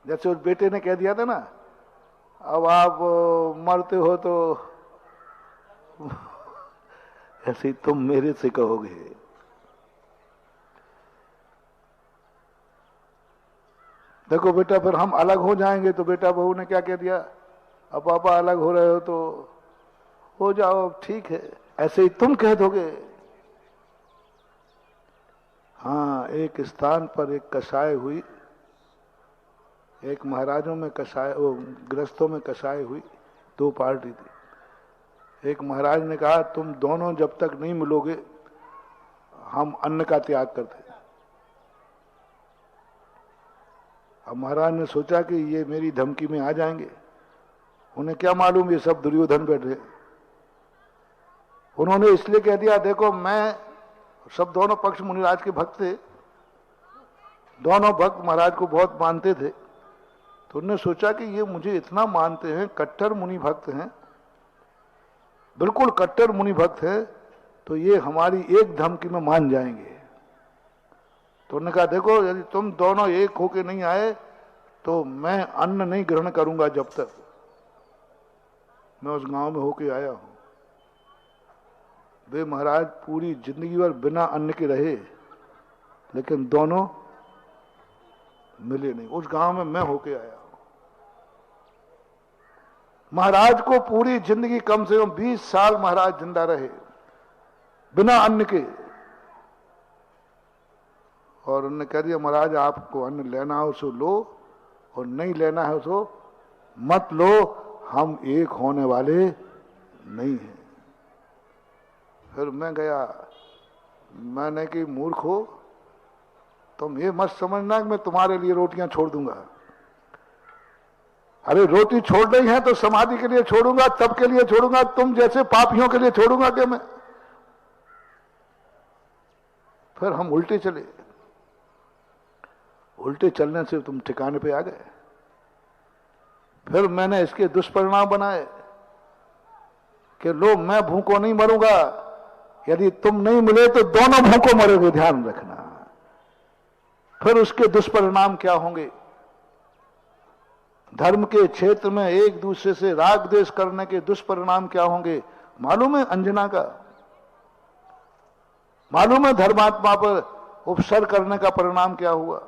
जैसे उस बेटे ने कह दिया था ना, अब आप मरते हो तो ऐसे ही तुम मेरे से कहोगे। देखो बेटा, फिर हम अलग हो जाएंगे तो बेटा बहू ने क्या कह दिया, अब पापा अलग हो रहे हो तो हो जाओ, ठीक है, ऐसे ही तुम कह दोगे। हाँ, एक स्थान पर एक कसाई हुई, एक महाराजों में कसाई, वो गृहस्थों में कसाई हुई, दो पार्टी थी। एक महाराज ने कहा तुम दोनों जब तक नहीं मिलोगे हम अन्न का त्याग करते। अब महाराज ने सोचा कि ये मेरी धमकी में आ जाएंगे, उन्हें क्या मालूम ये सब दुर्योधन बैठे। उन्होंने इसलिए कह दिया, देखो मैं, सब दोनों पक्ष मुनिराज के भक्त थे, दोनों भक्त महाराज को बहुत मानते थे, तो उन्होंने सोचा कि ये मुझे इतना मानते हैं, कट्टर मुनि भक्त हैं, बिल्कुल कट्टर मुनि भक्त हैं, तो ये हमारी एक धमकी में मान जाएंगे। तो उन्होंने कहा देखो यदि तुम दोनों एक होके नहीं आए तो मैं अन्न नहीं ग्रहण करूंगा जब तक मैं उस गांव में होके आया हूं। वे महाराज पूरी जिंदगी भर बिना अन्न के रहे, लेकिन दोनों मिले नहीं। उस गांव में मैं होके आया हूं। महाराज को पूरी जिंदगी, कम से कम 20 साल महाराज जिंदा रहे बिना अन्न के, और उन्होंने कह दिया महाराज आपको अन्न लेना हो सो लो और नहीं लेना है सो मत लो, हम एक होने वाले नहीं हैं। फिर मैं गया, मैंने कि मूर्ख हो तुम ये मत समझना कि मैं तुम्हारे लिए रोटियां छोड़ दूंगा। अरे रोटी छोड़ रही है तो समाधि के लिए छोड़ूंगा, तब के लिए छोड़ूंगा, तुम जैसे पापियों के लिए छोड़ूंगा क्या मैं? फिर हम उल्टे चले, उल्टे चलने से तुम ठिकाने पे आ गए। फिर मैंने इसके दुष्परिणाम बनाए कि लो मैं भूखों नहीं मरूंगा, यदि तुम नहीं मिले तो दोनों भूखों मरोगे, ध्यान रखना। फिर उसके दुष्परिणाम क्या होंगे? धर्म के क्षेत्र में एक दूसरे से राग द्वेष करने के दुष्परिणाम क्या होंगे मालूम है? अंजना का मालूम है? धर्मात्मा पर उपसर्ग करने का परिणाम क्या हुआ?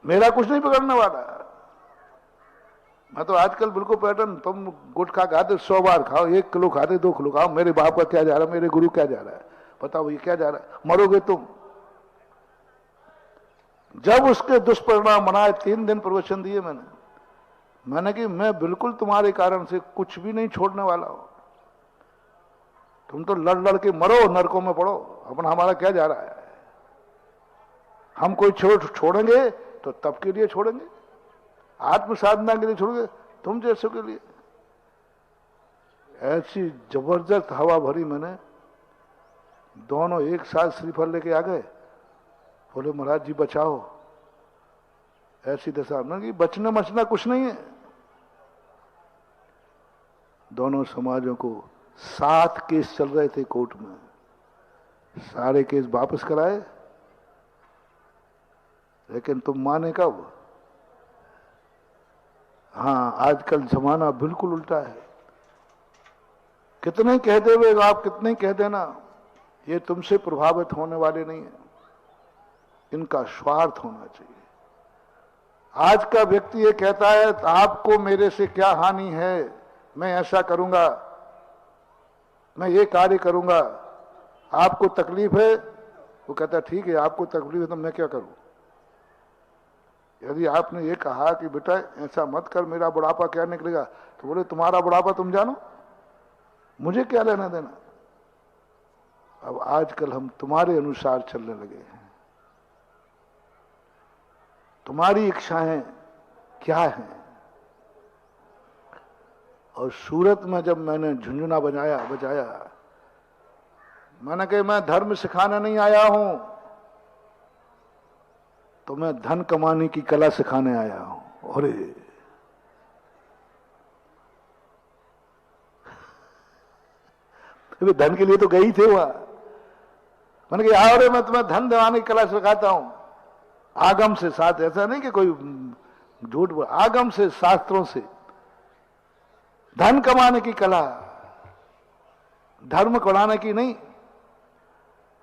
मेरा कुछ नहीं बिगड़ने वाला। मैं तो आजकल बिल्कुल पैटर्न, तुम गुटखा खाते 100 बार खाओ, 1 किलो खाते 2 किलो खाओ, मेरे बाप का क्या जा रहा है, मेरे गुरु क्या जा रहा है, बताओ ये क्या जा रहा है? मरोगे तुम। जब उसके दुष्परिणाम बनाए, 3 दिन प्रवचन दिए मैंने कि मैं बिल्कुल तुम्हारे कारण से कुछ भी नहीं छोड़ने वाला हूं। तुम तो लड़ लड़ के मरो, नरकों में पड़ो, अपन हमारा क्या जा रहा है? हम कोई छोड़ेंगे तो तब के लिए छोड़ेंगे, आत्म साधना के लिए छोड़ेंगे, तुम जैसों के लिए। ऐसी जबरदस्त हवा भरी मैंने, दोनों एक साथ श्रीफल लेके आ गए, बोले महाराज जी बचाओ। ऐसी दशा ना कि बचना मचना कुछ नहीं है। दोनों समाजों को 7 केस चल रहे थे कोर्ट में, सारे केस वापस कराए, लेकिन तुम माने कब? हाँ, आजकल जमाना बिल्कुल उल्टा है। कितने कह देवे आप, कितने कह देना, ये तुमसे प्रभावित होने वाले नहीं है। इनका स्वार्थ होना चाहिए। आज का व्यक्ति ये कहता है आपको मेरे से क्या हानि है, मैं ऐसा करूंगा, मैं ये कार्य करूंगा, आपको तकलीफ है? वो कहता है ठीक है आपको तकलीफ है तो मैं क्या करूं? यदि आपने ये कहा कि बेटा ऐसा मत कर, मेरा बुढ़ापा क्या निकलेगा, तो बोले तुम्हारा बुढ़ापा तुम जानो, मुझे क्या लेना देना। अब आजकल हम तुम्हारे अनुसार चलने लगे हैं। तुम्हारी इच्छाएं क्या हैं? और सूरत में जब मैंने झुंझुना बजाया, मैंने कहा मैं धर्म सिखाने नहीं आया हूं, तो मैं धन कमाने की कला सिखाने आया हूं। अरे वे धन के लिए तो गई थे वहां। मैंने कहा अरे मैं तुम्हें धन दिलाने की कला सिखाता हूं, आगम से साथ। ऐसा नहीं कि कोई झूठ बोल, आगम से, शास्त्रों से। धन कमाने की कला, धर्म बढ़ाने की नहीं।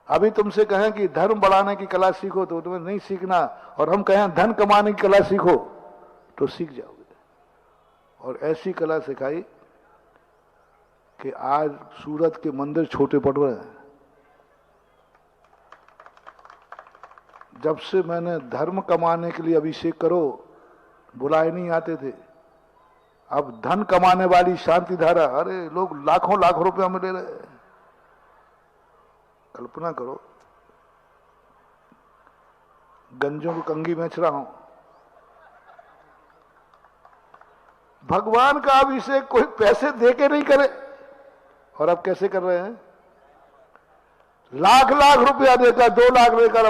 अभी तुमसे कहें कि धर्म बढ़ाने की कला सीखो तो तुम्हें नहीं सीखना, और हम कहें धन कमाने की कला सीखो तो सीख जाओगे। और ऐसी कला सिखाई कि आज सूरत के मंदिर छोटे पड़ रहे हैं। जब से मैंने धर्म कमाने के लिए अभिषेक करो बुलाए नहीं आते थे, अब धन कमाने वाली शांति धारा, अरे लोग लाखों लाखों रुपया में ले रहे हैं। कल्पना करो, गंजों को कंगी बेच रहा हूं। भगवान का अभिषेक कोई पैसे दे के नहीं करे, और अब कैसे कर रहे हैं? लाख लाख रुपया देकर, 2 लाख लेकर।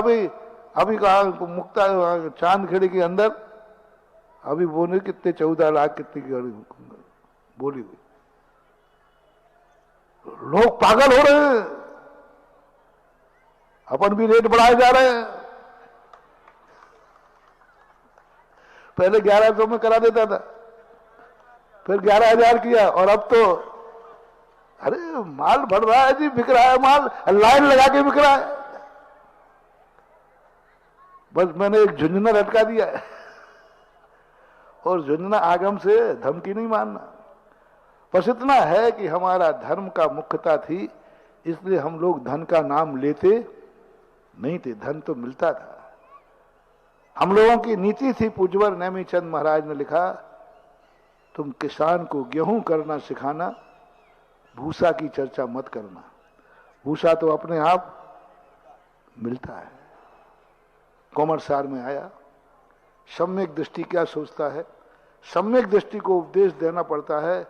अभी कहा मुक्ता चांदखेड़ी के अंदर अभी बोले कितने 14 लाख कितने की बोली हुई। लोग पागल हो रहे हैं, अपन भी रेट बढ़ाए जा रहे हैं। पहले 1100 में करा देता था, फिर 11,000 किया, और अब तो अरे माल बढ़ रहा है जी, बिक रहा है माल, लाइन लगा के बिक रहा है। बस मैंने एक झुंझुना लटका दिया है, और झुंझुना आगम से धमकी नहीं मानना। बस इतना है कि हमारा धर्म का मुख्यता थी, इसलिए हम लोग धन का नाम लेते नहीं थे, धन तो मिलता था। हम लोगों की नीति थी, पूज्यवर नेमीचंद महाराज ने लिखा, तुम किसान को गेहूं करना सिखाना, भूसा की चर्चा मत करना। भूसा तो अपने आप मिलता है। कॉमर्सार में आया, सम्यक दृष्टि क्या सोचता है? सम्यक दृष्टि को उपदेश देना पड़ता है,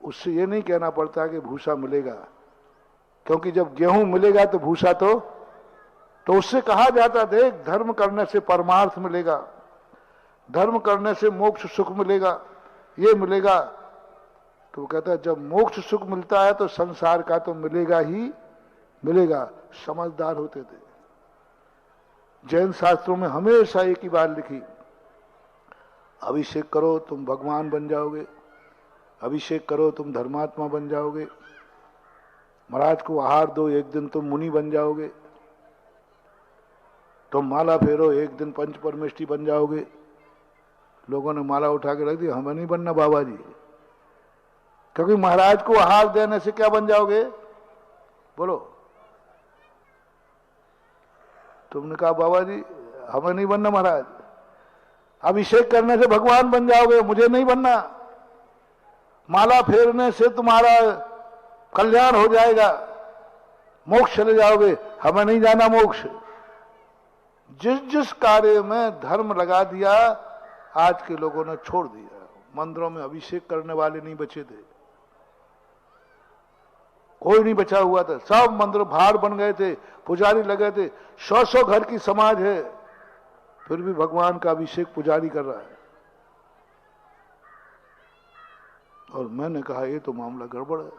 उससे ये नहीं कहना पड़ता कि भूसा मिलेगा, क्योंकि जब गेहूं मिलेगा तो भूसा तो उससे कहा जाता, देख धर्म करने से परमार्थ मिलेगा, धर्म करने से मोक्ष सुख मिलेगा, ये मिलेगा। तो वो कहता है जब मोक्ष सुख मिलता है तो संसार का तो मिलेगा ही मिलेगा। समझदार होते थे। जैन शास्त्रों में हमेशा एक ही बात लिखी, अभिषेक करो तुम भगवान बन जाओगे, अभिषेक करो तुम धर्मात्मा बन जाओगे, महाराज को आहार दो एक दिन तुम मुनि बन जाओगे, तुम माला फेरो एक दिन पंच परमेष्ठी बन जाओगे। लोगों ने माला उठा के रख दी, हमें नहीं बनना बाबा जी, क्योंकि महाराज को आहार देने से क्या बन जाओगे? बोलो। तुमने कहा बाबा जी हमें नहीं बनना महाराज, अभिषेक करने से भगवान बन जाओगे, मुझे नहीं बनना। माला फेरने से तुम्हारा कल्याण हो जाएगा, मोक्ष चले जाओगे, हमें नहीं जाना मोक्ष। जिस जिस कार्य में धर्म लगा दिया आज के लोगों ने छोड़ दिया। मंदिरों में अभिषेक करने वाले नहीं बचे थे, कोई नहीं बचा हुआ था, सब मंदिर भाड़ बन गए थे, पुजारी लगे थे। 100 घर की समाज है, फिर भी भगवान का अभिषेक पुजारी कर रहा है। और मैंने कहा ये तो मामला गड़बड़ है,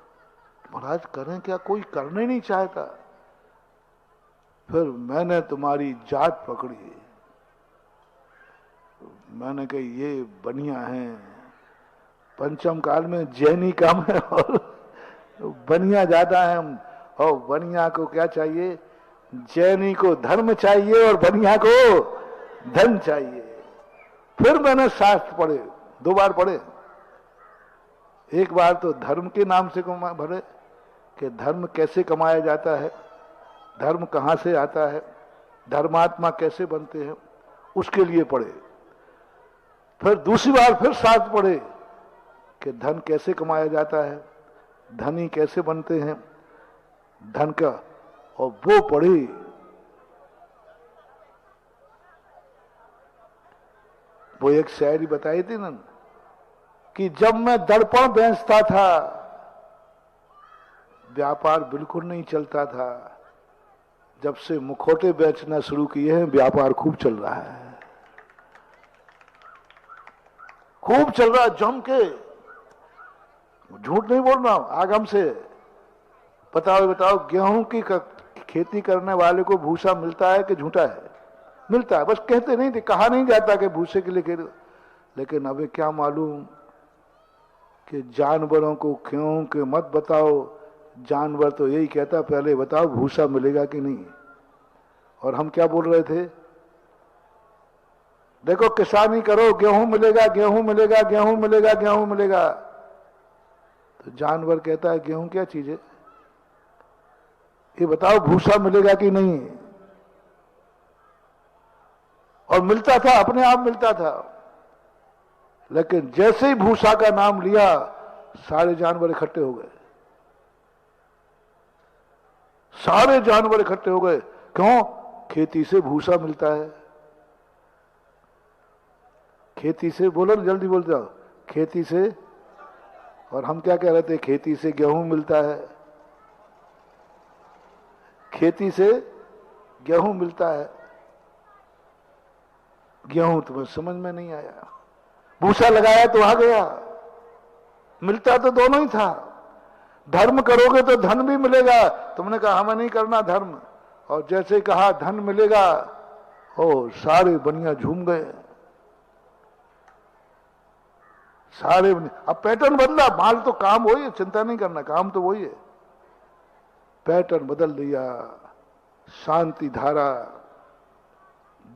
महाराज करें क्या, कोई करने नहीं चाहता। फिर मैंने तुम्हारी जात पकड़ी, मैंने कहा ये बनिया है, पंचम काल में जैनी कम है और बनिया ज्यादा है। और बनिया को क्या चाहिए? जैनी को धर्म चाहिए और बनिया को धन चाहिए। फिर मैंने शास्त्र पढ़े, 2 बार पढ़े। एक बार तो धर्म के नाम से भरे कि धर्म कैसे कमाया जाता है, धर्म कहां से आता है, धर्मात्मा कैसे बनते हैं, उसके लिए पढ़े। फिर दूसरी बार फिर शास्त्र पढ़े कि धन कैसे कमाया जाता है, धनी कैसे बनते हैं, धन का। और वो पढ़ी, वो एक शायरी बताई थी ना कि जब मैं दर्पण बेचता था व्यापार बिल्कुल नहीं चलता था, जब से मुखौटे बेचना शुरू किए हैं व्यापार खूब चल रहा है, खूब चल रहा है जम के। झूठ नहीं बोल रहा हूं, आगम से। बताओ गेहूं की खेती करने वाले को भूसा मिलता है कि झूठा है? मिलता है, बस कहते नहीं थे, कहा नहीं जाता कि भूसे के लिए लेकिन अबे क्या मालूम कि जानवरों को क्यों के मत बताओ, जानवर तो यही कहता पहले बताओ भूसा मिलेगा कि नहीं। और हम क्या बोल रहे थे, देखो किसानी करो, गेहूं मिलेगा, गेहूं मिलेगा, गेहूं मिलेगा, गेहूं मिलेगा। तो जानवर कहता है गेहूं क्या चीज है, ये बताओ भूसा मिलेगा कि नहीं। और मिलता था, अपने आप मिलता था। लेकिन जैसे ही भूसा का नाम लिया सारे जानवर इकट्ठे हो गए, सारे जानवर इकट्ठे हो गए। क्यों? खेती से भूसा मिलता है, खेती से, बोलो जल्दी बोल जाओ, खेती से। और हम क्या कह रहे थे, खेती से गेहूं मिलता है, खेती से गेहूं मिलता है। गेहूं तुम्हें समझ में नहीं आया, भूसा लगाया तो आ गया, मिलता तो दोनों ही था। धर्म करोगे तो धन भी मिलेगा, तुमने कहा हमें नहीं करना धर्म, और जैसे कहा धन मिलेगा, ओ सारे बनिया झूम गए, सारे। अब पैटर्न बदला, माल तो काम वही है, चिंता नहीं करना, काम तो वही है, पैटर्न बदल दिया। शांति धारा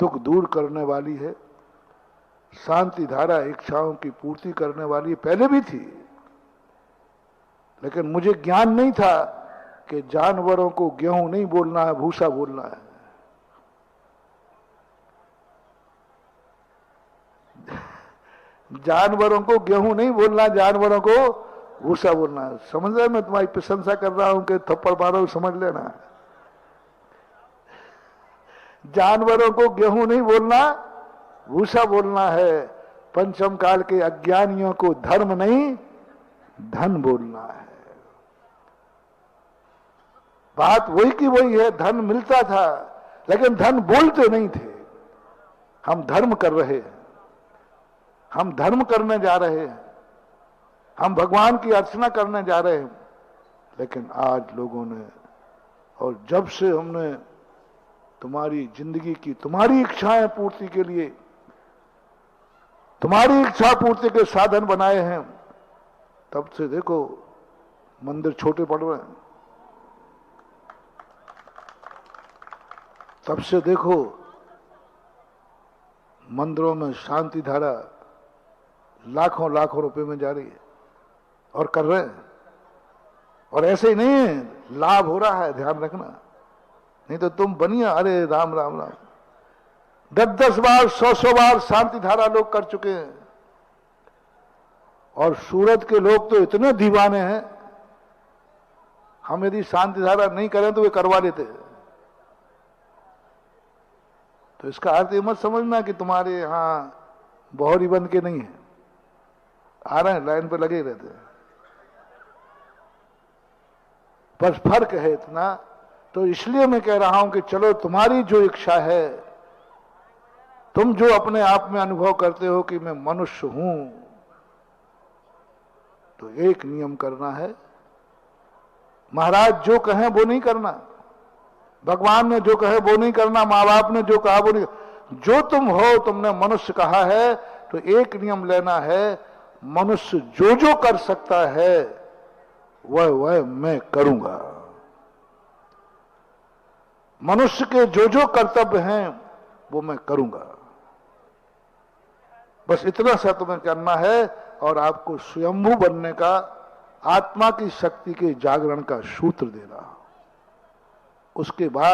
दुख दूर करने वाली है, शांति धारा इच्छाओं की पूर्ति करने वाली पहले भी थी, लेकिन मुझे ज्ञान नहीं था कि जानवरों को गेहूं नहीं बोलना है, भूसा बोलना है। जानवरों को गेहूं नहीं बोलना, जानवरों को भूसा बोलना है। समझ रहे, मैं तुम्हारी प्रशंसा कर रहा हूं कि थप्पड़ मारो, समझ लेना। जानवरों को गेहूं नहीं बोलना, भूसा बोलना है। पंचम काल के अज्ञानियों को धर्म नहीं धन बोलना है। बात वही की वही है, धन मिलता था लेकिन धन बोलते नहीं थे। हम धर्म कर रहे हैं, हम धर्म करने जा रहे हैं, हम भगवान की अर्चना करने जा रहे हैं। लेकिन आज लोगों ने, और जब से हमने तुम्हारी जिंदगी की, तुम्हारी इच्छाएं पूर्ति के लिए, तुम्हारी इच्छा पूर्ति के साधन बनाए हैं, तब से देखो मंदिर छोटे पड़ रहे हैं। तब से देखो मंदिरों में शांति धारा लाखों लाखों रुपए में जा रही है, और कर रहे हैं। और ऐसे ही नहीं है, लाभ हो रहा है, ध्यान रखना। नहीं तो तुम बनिया, अरे राम राम राम, 10-10 बार 100-100 बार शांति धारा लोग कर चुके हैं। और सूरत के लोग तो इतने दीवाने हैं, हम यदि शांति धारा नहीं करें तो वे करवा लेते हैं। तो इसका अर्थ ये मत समझना कि तुम्हारे यहां बहोरी बन के नहीं है, आ रहे हैं, लाइन पे लगे रहते हैं। बस फर्क है इतना। तो इसलिए मैं कह रहा हूं कि चलो तुम्हारी जो इच्छा है, तुम जो अपने आप में अनुभव करते हो कि मैं मनुष्य हूं, तो एक नियम करना है, महाराज जो कहें वो नहीं करना, भगवान ने जो कहे वो नहीं करना, माँ बाप ने जो कहा वो नहीं। जो तुम हो, तुमने मनुष्य कहा है, तो एक नियम लेना है, मनुष्य जो जो कर सकता है वह वह मैं करूंगा। मनुष्य के जो जो कर्तव्य हैं वो मैं करूंगा। बस इतना सा तुम्हें करना है, और आपको स्वयंभू बनने का, आत्मा की शक्ति के जागरण का सूत्र देना। उसके बाद